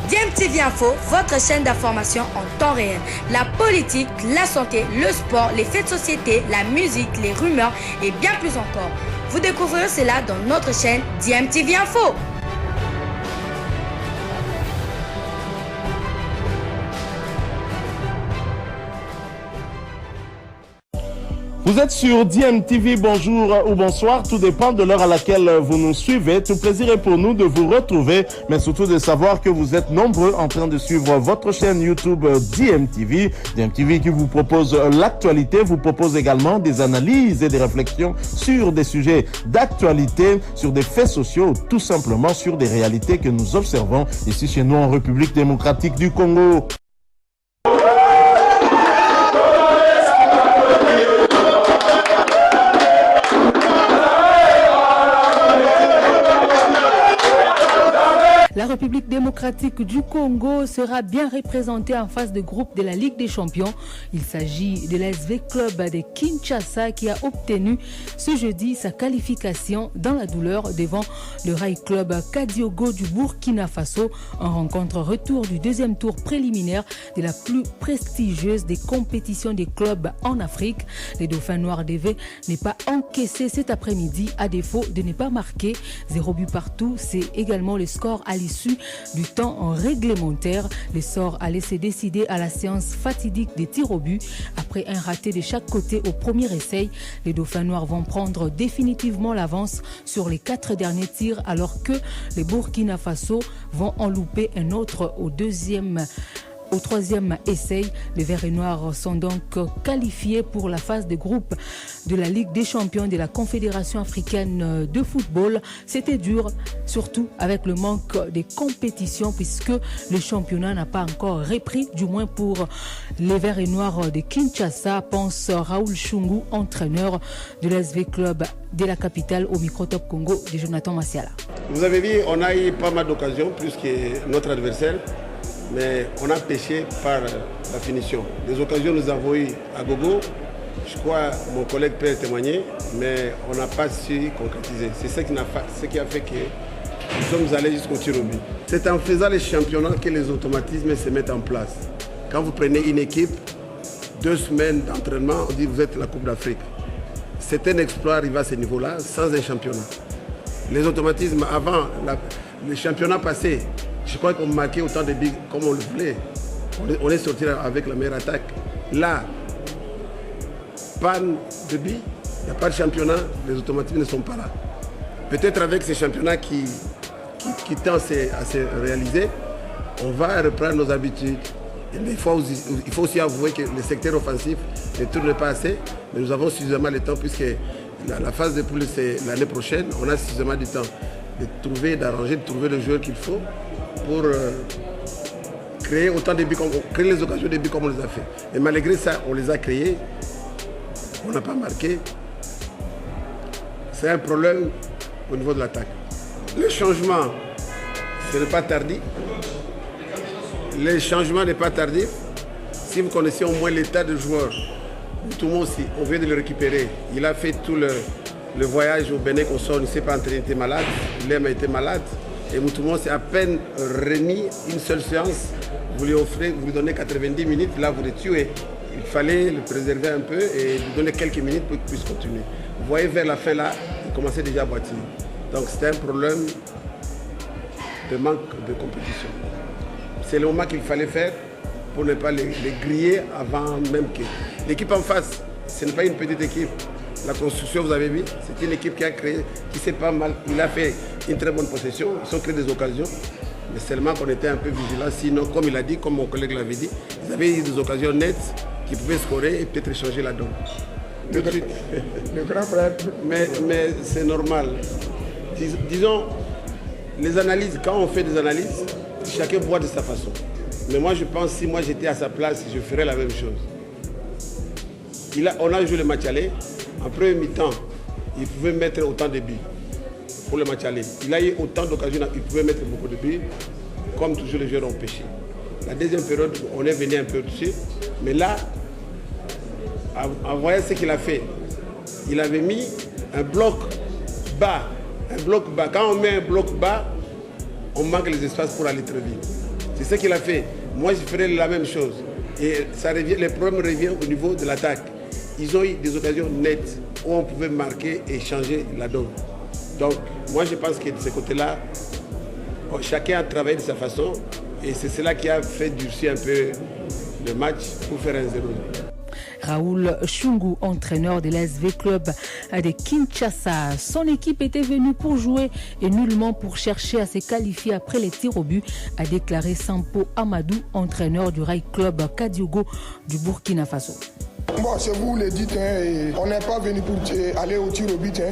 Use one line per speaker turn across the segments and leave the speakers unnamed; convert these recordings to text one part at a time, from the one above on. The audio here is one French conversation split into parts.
DMTV Info, votre chaîne d'information en temps réel. La politique, la santé, le sport, les faits de société, la musique, les rumeurs et bien plus encore. Vous découvrirez cela dans notre chaîne DMTV Info.
Vous êtes sur DMTV, bonjour ou bonsoir, tout dépend de l'heure à laquelle vous nous suivez. Tout plaisir est pour nous de vous retrouver, mais surtout de savoir que vous êtes nombreux en train de suivre votre chaîne YouTube DMTV. DMTV qui vous propose l'actualité, vous propose également des analyses et des réflexions sur des sujets d'actualité, sur des faits sociaux, tout simplement sur des réalités que nous observons ici chez nous en République démocratique du Congo.
La République démocratique du Congo sera bien représentée en phase de groupe de la Ligue des Champions. Il s'agit de l'ASV Club de Kinshasa qui a obtenu ce jeudi sa qualification dans la douleur devant le Rail Club Kadiogo du Burkina Faso en rencontre retour du deuxième tour préliminaire de la plus prestigieuse des compétitions des clubs en Afrique. Les Dauphins Noirs d'Evé n'est pas encaissé cet après-midi à défaut de ne pas marquer 0 but partout. C'est également le score à l'issue du temps réglementaire. Le sort a laissé décider à la séance fatidique des tirs au but. Après un raté de chaque côté au premier essai, les Dauphins Noirs vont prendre définitivement l'avance sur les 4 derniers tirs alors que les Burkina Faso vont en louper un autre au troisième essai. Les Verts et Noirs sont donc qualifiés pour la phase de groupe de la Ligue des Champions de la Confédération africaine de football. C'était dur, surtout avec le manque des compétitions puisque le championnat n'a pas encore repris, du moins pour les Verts et Noirs de Kinshasa, pense Raoul Chungu, entraîneur de l'ASV Club de la capitale au micro-top Congo de Jonathan Massiala.
Vous avez vu, on a eu pas mal d'occasions plus que notre adversaire. Mais on a pêché par la finition. Les occasions nous avons eu à gogo. Je crois que mon collègue peut témoigner, mais on n'a pas su concrétiser. C'est ce qui a fait que nous sommes allés jusqu'au tir au but. C'est en faisant les championnats que les automatismes se mettent en place. Quand vous prenez une équipe, 2 semaines d'entraînement, on dit vous êtes la Coupe d'Afrique. C'est un exploit arrivé à ce niveau-là sans un championnat. Les automatismes avant, le championnat passé, je crois qu'on marquait autant de buts comme on le voulait. On est sorti avec la meilleure attaque. Là, panne de buts, il n'y a pas de championnat, les automatismes ne sont pas là. Peut-être avec ces championnats qui tendent à se réaliser, on va reprendre nos habitudes. Il faut aussi avouer que le secteur offensif ne tourne pas assez, mais nous avons suffisamment de temps puisque la phase de poule c'est l'année prochaine. On a suffisamment de temps de trouver, d'arranger, de trouver le joueur qu'il faut pour créer autant de buts, créer les occasions de buts comme on les a fait. Et malgré ça, on les a créés, on n'a pas marqué. C'est un problème au niveau de l'attaque. Le changement, ce n'est pas tardif. Le changement n'est pas tardif. Si vous connaissez au moins l'état de joueur, tout le monde aussi, on vient de le récupérer. Il a fait tout le voyage au Bénin qu'on sort, il ne s'est pas entraîné, il était malade. L'homme a été malade. Et Moutoumon s'est à peine remis une seule séance. Vous lui offrez, vous lui donnez 90 minutes, là vous le tuez. Il fallait le préserver un peu et lui donner quelques minutes pour qu'il puisse continuer. Vous voyez vers la fin là, il commençait déjà à boiter. Donc c'était un problème de manque de compétition. C'est le moment qu'il fallait faire pour ne pas les griller avant même que... L'équipe en face, ce n'est pas une petite équipe. La construction, vous avez vu, c'est une équipe qui a créé, qui s'est pas mal. Il a fait une très bonne possession, ils ont créé des occasions, mais seulement qu'on était un peu vigilants. Sinon, comme il a dit, comme mon collègue l'avait dit, ils avaient eu des occasions nettes qui pouvaient scorer et peut-être changer la donne. Tout de suite.
Le grand frère.
Mais c'est normal. Disons, les analyses, quand on fait des analyses, chacun voit de sa façon. Mais moi, je pense que si moi j'étais à sa place, je ferais la même chose. On a joué le match aller. En premier mi-temps, il pouvait mettre autant de buts pour le match aller. Il a eu autant d'occasions, il pouvait mettre beaucoup de buts. Comme toujours, les joueurs ont pêché. La deuxième période, on est venu un peu dessus. Mais là, en voyant ce qu'il a fait, il avait mis un bloc bas. Un bloc bas. Quand on met un bloc bas, on manque les espaces pour aller très vite. C'est ce qu'il a fait. Moi, je ferais la même chose. Et ça revient, le problème revient au niveau de l'attaque. Ils ont eu des occasions nettes où on pouvait marquer et changer la donne. Donc, moi, je pense que de ce côté-là, chacun a travaillé de sa façon et c'est cela qui a fait durcir un peu le match pour faire un 0.
Raoul Chungu, entraîneur de l'ASV Club de Kinshasa. Son équipe était venue pour jouer et nullement pour chercher à se qualifier après les tirs au but, a déclaré Sampo Amadou, entraîneur du Rail Club Kadiogo du Burkina Faso.
Bon, c'est vous le dites, hein, on n'est pas venu pour aller au tir au but. Hein.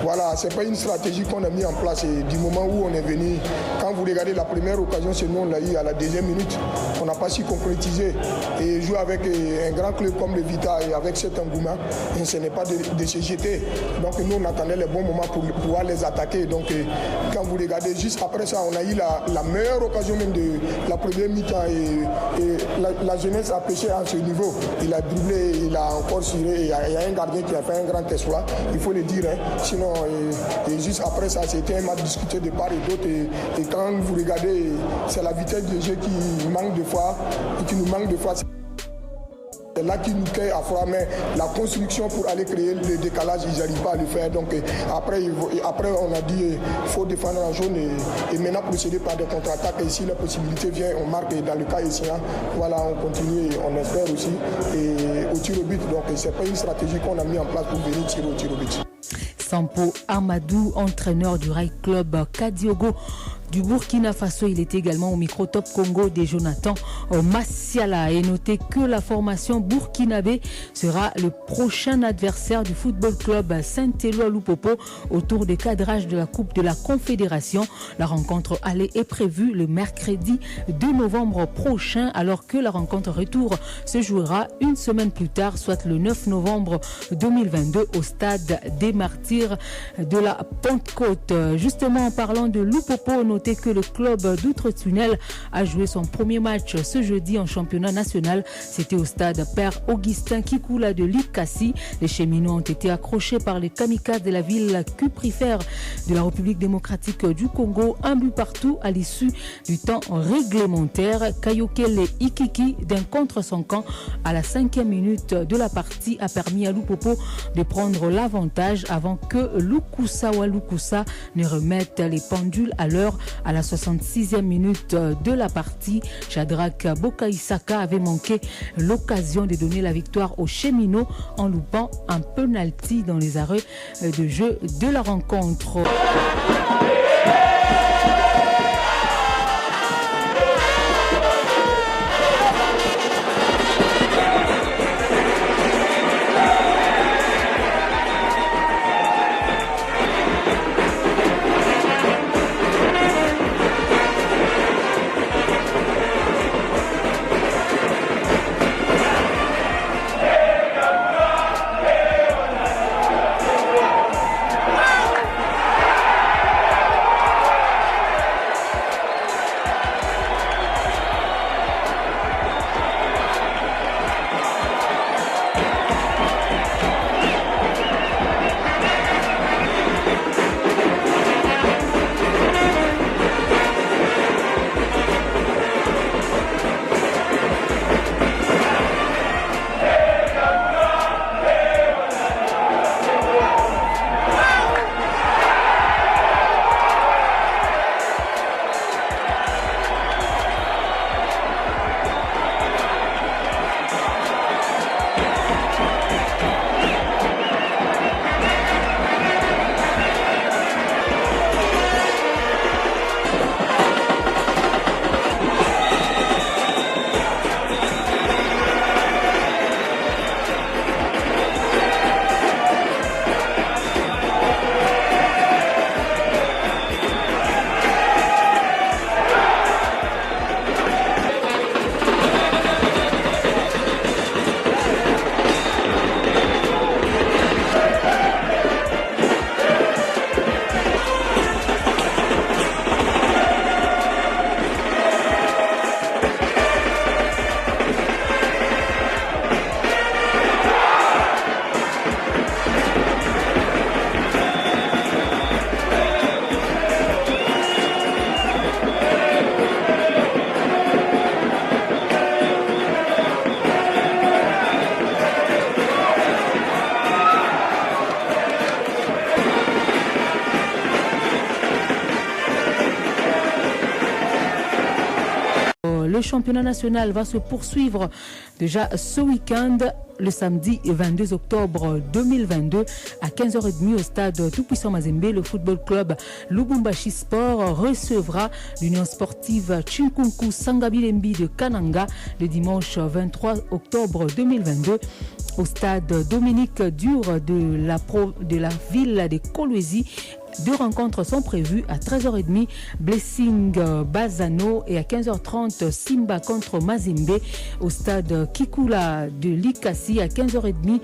Voilà, ce n'est pas une stratégie qu'on a mis en place. Et du moment où on est venu, quand vous regardez la première occasion, c'est nous, on l'a eu à la deuxième minute. On n'a pas su concrétiser. Et jouer avec un grand club comme le Vita et avec cet engouement, ce n'est pas de se jeter. Donc nous, on attendait les bons moments pour pouvoir les attaquer. Donc quand vous regardez, juste après ça, on a eu la meilleure occasion même de la première mi-temps. Et la jeunesse a pêché à ce niveau. Il a doublé. Il a encore tiré, il y a un gardien qui a fait un grand exploit, il faut le dire. Hein. Sinon, et juste après ça, c'était un match discuté de part et d'autre. Et quand vous regardez, c'est la vitesse du jeu qui manque de fois, et qui nous manque de fois. C'est là qui nous crée à froid, mais la construction pour aller créer le décalage, ils n'arrivent pas à le faire. Donc après on a dit qu'il faut défendre la zone et maintenant procéder par des contre-attaques. Et si la possibilité vient, on marque. Et dans le cas échéant, voilà, on continue et on espère aussi. Et au tir au but, donc ce n'est pas une stratégie qu'on a mis en place pour venir tirer au tir au but.
Sampo Amadou, entraîneur du Rail Club Kadiogo du Burkina Faso. Il est également au micro Top Congo de Jonathan Massiala. Et notez que la formation burkinabé sera le prochain adversaire du football club Saint-Éloi Lupopo au tour de cadrage de la Coupe de la Confédération. La rencontre aller est prévue le mercredi 2 novembre prochain, alors que la rencontre retour se jouera une semaine plus tard, soit le 9 novembre 2022 au stade des Martyrs de la Pentecôte. Justement, en parlant de Lupopo, notez que le club d'Outre-Tunnel a joué son premier match ce jeudi en championnat national. C'était au stade Père Augustin Kikoula de Likasi. Les cheminots ont été accrochés par les kamikazes de la ville cuprifère de la République démocratique du Congo. Un but partout à l'issue du temps réglementaire. Kayokele Ikiki, d'un contre son camp à la 5e minute de la partie, a permis à Lupopo de prendre l'avantage avant que Lukusa Walukusa ne remette les pendules à l'heure. À la 66e minute de la partie, Shadrach Bokaïsaka avait manqué l'occasion de donner la victoire aux cheminots en loupant un penalty dans les arrêts de jeu de la rencontre. Le championnat national va se poursuivre déjà ce week-end. Le samedi 22 octobre 2022 à 15h30 au stade Tout-Puissant Mazembe, le football club Lubumbashi Sport recevra l'Union sportive Chinkunku Sangabilembi de Kananga le dimanche 23 octobre 2022 au stade Dominique Dur de la ville de Kolwezi. Deux rencontres sont prévues à 13h30, Blessing Bazano, et à 15h30, Simba contre Mazembe au stade Kikula de Likasi. À 15h30,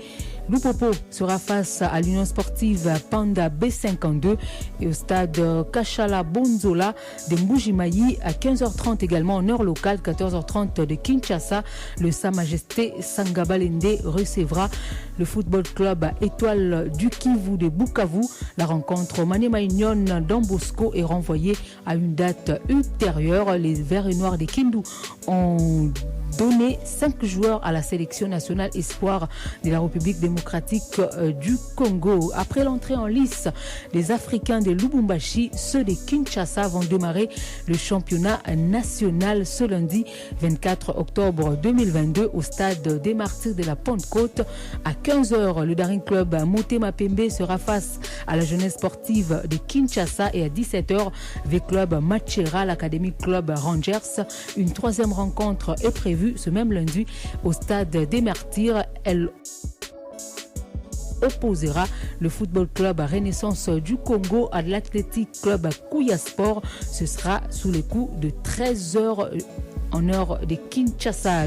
Lupopo sera face à l'Union sportive Panda B52 et au stade Kachala Bonzola de Mbujimayi. À 15h30 également en heure locale, 14h30 de Kinshasa, le Sa Majesté Sangabalende recevra le football club Étoile du Kivu de Bukavu. La rencontre Maniema Union d'Ambosco est renvoyée à une date ultérieure. Les Verts et Noirs des Kindu ont donné 5 joueurs à la sélection nationale espoir de la République démocratique du Congo. Après l'entrée en lice des Africains de Lubumbashi, ceux de Kinshasa vont démarrer le championnat national ce lundi 24 octobre 2022 au stade des Martyrs de la Pentecôte. À 15h, le Daring Club Motema Pembe sera face à la jeunesse sportive de Kinshasa et à 17h, V-Club Machera, l'Académie Club Rangers. Une troisième rencontre est prévue ce même lundi au stade des Martyrs. Elle opposera le football club Renaissance du Congo à l'Athletic Club Kouya Sport. Ce sera sous les coups de 13h en heure de Kinshasa.